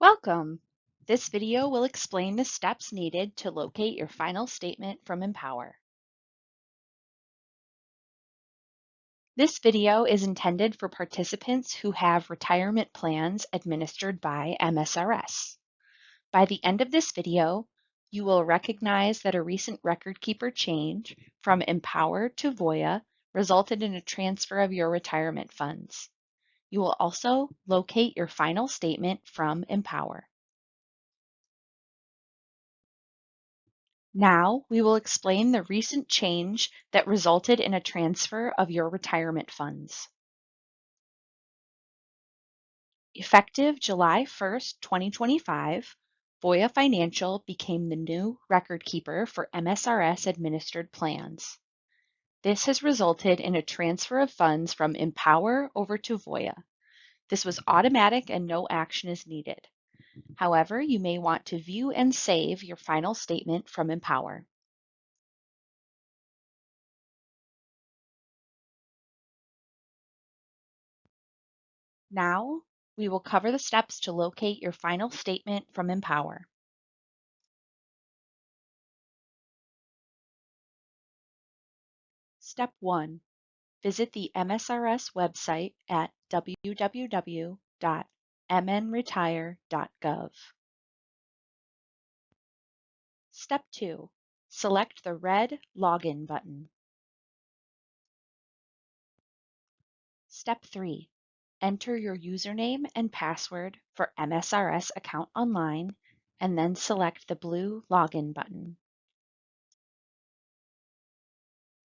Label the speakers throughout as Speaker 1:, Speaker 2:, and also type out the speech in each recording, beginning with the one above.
Speaker 1: Welcome! This video will explain the steps needed to locate your final statement from Empower. This video is intended for participants who have retirement plans administered by MSRS. By the end of this video, you will recognize that a recent record keeper change from Empower to Voya resulted in a transfer of your retirement funds. You will also locate your final statement from Empower. Now, we will explain the recent change that resulted in a transfer of your retirement funds. Effective July 1st, 2025, Voya Financial became the new record keeper for MSRS administered plans. This has resulted in a transfer of funds from Empower over to Voya. This was automatic and no action is needed. However, you may want to view and save your final statement from Empower. Now, we will cover the steps to locate your final statement from Empower. Step 1. Visit the MSRS website at www.mnretire.gov. Step 2. Select the red Login button. Step 3. Enter your username and password for MSRS account online, and then select the blue Login button.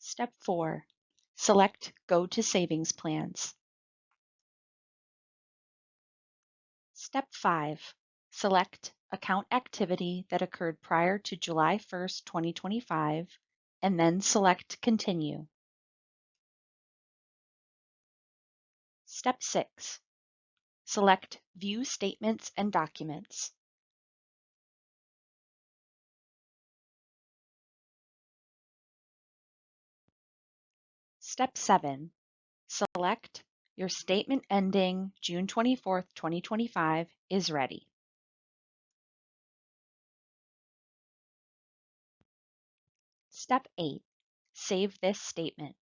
Speaker 1: Step 4. Select Go to Savings Plans. Step 5. Select account activity that occurred prior to July 1st, 2025, and then select Continue. Step 6. Select View Statements and Documents. Step 7. Select your statement ending June 24th, 2025 is ready. Step 8. Save this statement.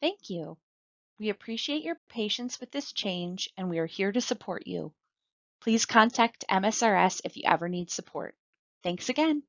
Speaker 1: Thank you. We appreciate your patience with this change, and we are here to support you. Please contact MSRS if you ever need support. Thanks again.